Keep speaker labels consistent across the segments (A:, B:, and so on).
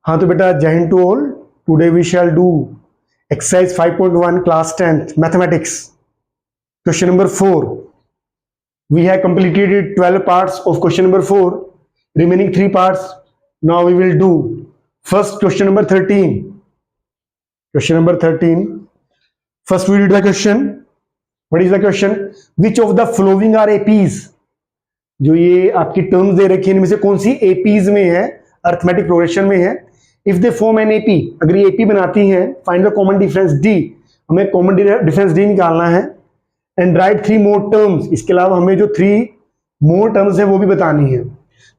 A: हाँ तो बेटा Jai Hind to all. Today we shall do exercise 5.1 class 10th mathematics question number 4. We have completed 12 parts of question number 4. Remaining 3 parts. Now we will do first question number 13. Question number 13. First we read the question. What is the question? Which of the following are APs? जो ये आपकी terms दे रखी है इनमें से कौन सी APs में है, अर्थमेटिक प्रोग्रेशन में है. If they form an AP, अगर ये एपी बनाती है, find the common difference D, हमें कॉमन डिफरेंस डी निकालना है. एंड राइट 3 मोर टर्म्स, इसके अलावा हमें जो 3 मोर टर्म्स है वो भी बतानी है.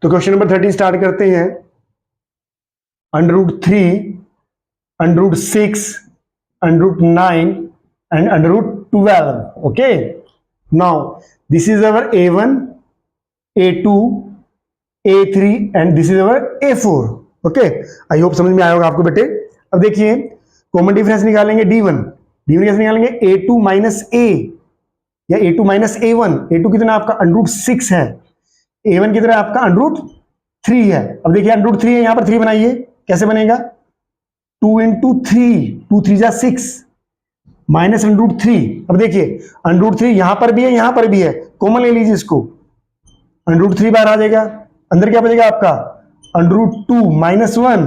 A: तो क्वेश्चन नंबर 13 स्टार्ट करते हैं. √3, √6, √9 and √12. okay, now this is our a1, a2, a3 and this is our a4. Okay, I hope समझ में आया होगा आपको बेटे. अब देखिए कॉमन डिफरेंस निकालेंगे d1. d1 कैसे निकालेंगे? a2 माइनस a या a2 माइनस a1. a2 कितना आपका √6 है, a1 कितना आपका √3 है. अब देखिए √3 है, यहां पर 3 बनाइए, कैसे बनेगा? 2 into 3, 2 3 जा 6 माइनस √3. अब देखिए √3 यहां पर भी है, यहां पर भी है, कॉमन ले लीजिए इसको. √3 बाहर आ जाएगा, अंदर क्या बचेगा आपका? √2 माइनस 1.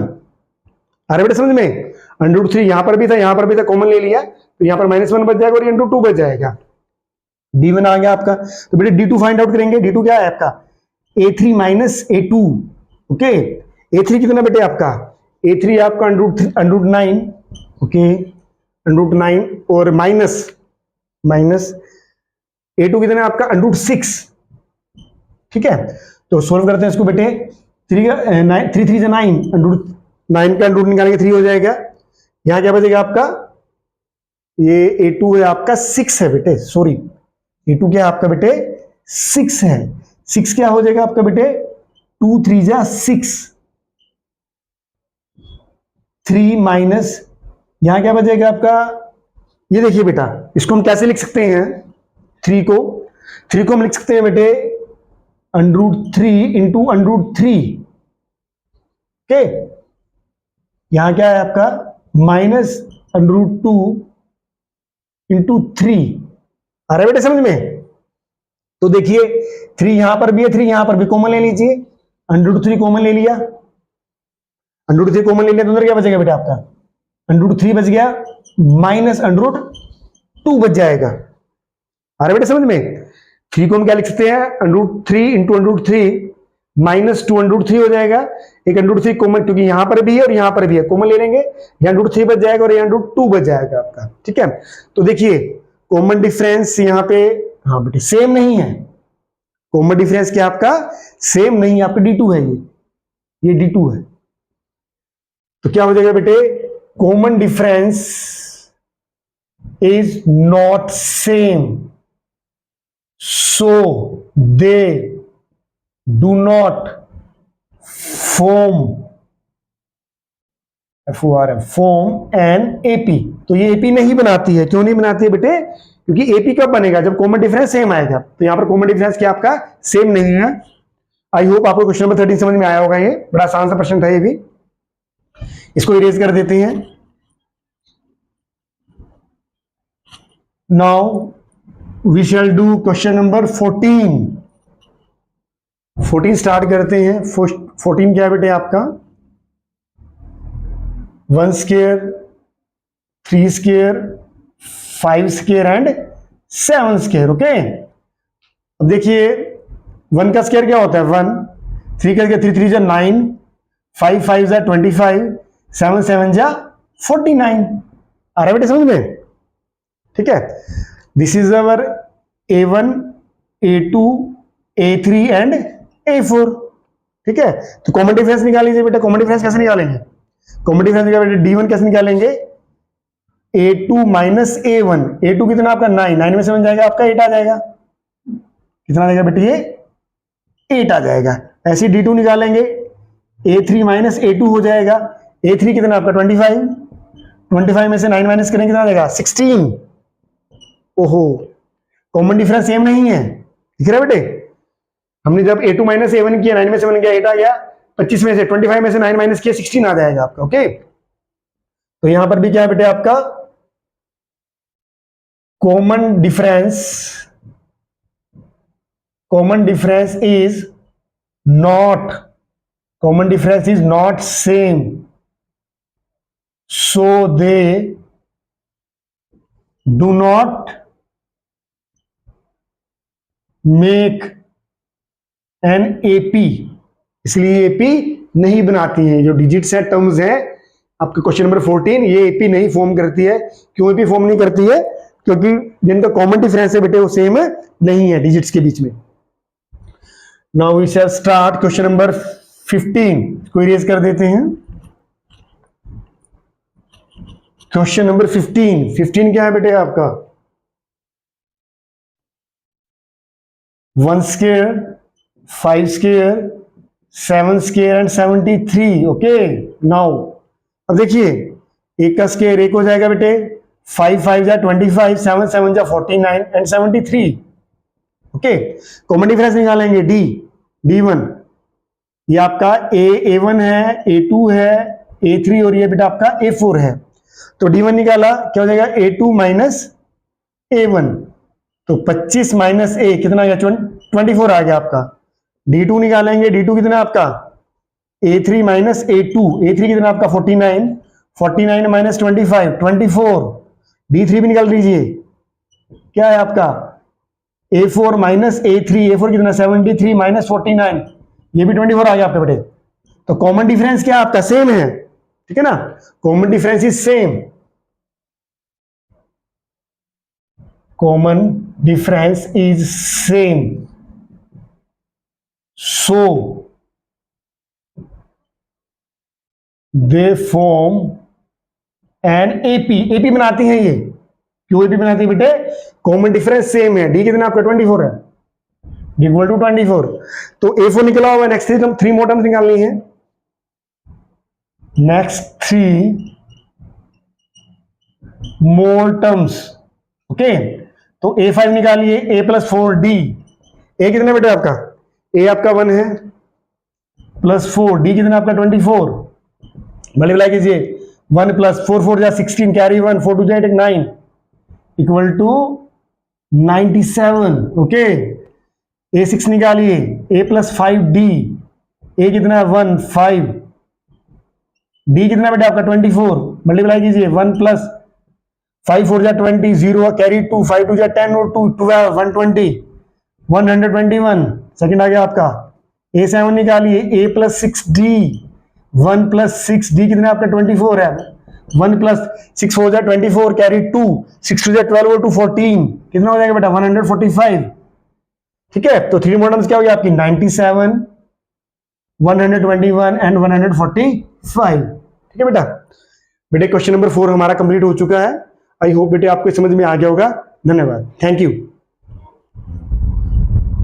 A: अरे बेटा समझ में, √3 यहां पर भी था, यहां पर भी था, कॉमन ले लिया तो यहां पर -1 बच जाएगा और ये √2 बच जाएगा. d1 आ गया आपका. तो बेटे d2 फाइंड आउट करेंगे. d2 क्या है आपका? a3 minus a2. Okay, a3 कितना बेटे आपका? a3 आपका √9. ओके, √9 और माइनस a2 कितना आपका? √6. ठीक है, तो सोल्व करते हैं इसको बेटे. 3 3 से 9, √9 का √ निकालेंगे 3 हो जाएगा. यहां क्या बचेगा आपका? ये a2 है आपका 6 है बेटे, सॉरी a2 क्या है आपका बेटे? 6 है. 6 क्या हो जाएगा आपका बेटे? 2 3 जा 6, 3 माइनस यहां क्या बचेगा आपका? ये देखिए बेटा, इसको हम कैसे लिख सकते हैं? 3 को हम लिख सकते हैं बेटे √3 इंटू √3. ओके, यहां क्या है आपका? Minus √2 into 3. आ रहा है बेटे समझ में? तो देखिए 3 यहां पर भी है, 3 यहां पर भी, कॉमन ले लीजिए. √3 कॉमन ले लिया, √3 कॉमन ले लिया तो अंदर क्या बचेगा बेटा आपका? √3 बच गया, माइनस √2 बच जाएगा. आ रहा है बेटे समझ में? 3 को हम क्या लिख सकते हैं? √3 इंटू √3 माइनस 2 √3 हो जाएगा. एक √3 कॉमन, क्योंकि यहां पर भी है और यहां पर भी है, कॉमन ले लेंगे, यहां √3 बच जाएगा और यहां √2 बच जाएगा आपका. ठीक है, तो देखिए कॉमन डिफरेंस यहां पे, हाँ बेटे सेम नहीं है. कॉमन डिफरेंस क्या आपका? सेम नहीं है आपका. d2 है, ये d2 है. तो क्या हो जाएगा बेटे? Common difference is not same, so they do not form an AP. तो ये AP नहीं बनाती है. क्यों नहीं बनाती है बेटे? क्योंकि AP कब बनेगा? जब कॉमन डिफरेंस सेम आएगा. तो यहां पर कॉमन डिफरेंस क्या आपका? सेम नहीं है. आई होप आपको क्वेश्चन नंबर 13 समझ में आया होगा. ये बड़ा आसान सा प्रश्न था ये भी. इसको इरेज कर देते हैं. Now we shall do question number 14. 14 start करते हैं. 14 क्या है बेटे आपका? 1 square, 3 square, 5 square and 7 square. Okay, अब देखिए 1 का स्क्वायर क्या होता है? 1. 3 का स्क्वायर 3 3 जा 9, 5 5 जा 25, 7 7 जा 49. आ रहा है बेटे समझ में? ठीक है, this is our a1, a2, a3 and a4. ठीक है, तो कॉमन डिफरेंस निकाल लीजिए बेटा. कॉमन डिफरेंस कैसे निकालेंगे? कॉमन डिफरेंस निकालेंगे d1 कैसे निकालेंगे? a2 minus a1. a2 कितना आपका? 9. 9 में 7 जाएगा आपका 8 आ जाएगा. कितना आ जाएगा बेटे? ये 8 आ जाएगा. ऐसे d2 निकालेंगे, a3 माइनस a2 हो जाएगा. a3 कितना आपका? 25. 25 में से 9 माइनस करेंगे कितना आ जाएगा? 16. ओहो, कॉमन डिफरेंस सेम नहीं है. दिख रहा है बेटे? हमने जब a2 माइनस a1 किया, 9 में 7 गया 8 आ गया. 25 में से 25 में से 9 माइनस किया 16 आ जाएगा आपका। ओके, तो यहां पर भी क्या है बेटे आपका common difference is not same, so they do not make an AP, इसलिए AP नहीं बनाती हैं। जो डिजिट्स है, टर्म्स है आपका क्वेश्चन नंबर 14, ये AP नहीं फॉर्म करती है। क्यों AP फॉर्म नहीं करती है? क्योंकि जिनका कॉमन डिफरेंस है बेटे वो सेम नहीं है डिजिट्स के बीच में। Now we shall start question number 15 को इरेज कर देते हैं। क्वेश्चन नंबर 15 क्या है बेटे आपका 1 square 5 square 7 square and 73। Okay, now अब देखिए एक का स्क्वायर एक हो जाएगा बेटे, 5 5 जा 25, 7 7 जा 49 एंड 73। ओके, कॉमन डिफरेंस निकालेंगे D1, ये आपका A1 है, A2 है, A3 और ये बेटा आपका A4 है। तो D1 निकाला, क्या हो जाएगा A2 माइनस A1, तो 25 माइनस A कितना आ गया 24 आ गया आपका। D2 निकालेंगे, D2 कितना आपका A3 माइनस A3 कितना आपका 49 माइनस 24 D3 भी निकाल दीजिए, क्या है आपका A4 माइनस A4 कितना 73 माइनस 49, ये भी 24 आ गया आपके बेटे। तो कॉमन डिफरेंस क्या आपका सेम है, ठीक है ना, common difference is same, common difference is same, so they form an AP बनाती हैं ये। क्यों एपी बनाती है बेटे? कॉमन डिफरेंस सेम है, डी कितना आपका 24 है, डी इक्वल टू 24। तो A4 निकला हुआ, नेक्स्ट 3 मोर टर्म्स निकालनी है। नेक्स्ट 3 मोर टर्म्स। ओके, तो A5 निकालिए, A प्लस 4D, A कितना बेटा आपका A आपका 1 है प्लस 4, D कितना आपका 24, मल्टीप्लाई कीजिए 1 प्लस 4 4 जा 16, कैरी 1 4 2 जा 9 इक्वल टू 97। ओके, A6 निकालिए, A प्लस 5D, A कितना है 1 5, D कितना बेटा आपका 24, मल्टीप्लाई कीजिए 1 प्लस 5 4 जा 20 0 कैरी 2 5 2 जा 10 और 2 12 120 121। सेकंड आ गया आपका A7 निकालिए, A plus 6D, 1 plus 6D कितना आपका 24 है, 1 प्लस 6 4 जा 24 कैरी 2 6 2 जा 12 और 2 14, कितना हो जाएगा बेटा 145। ठीक है, तो 3 मोर टर्म्स क्या हो गया आपकी 97 121 एंड 145। ठीक है बेटा। बेटे क्वेश्चन नंबर 4 हमारा कंप्लीट हो चुका है। आई होप बेटे आपको समझ में आ गया होगा। धन्यवाद, थैंक यू।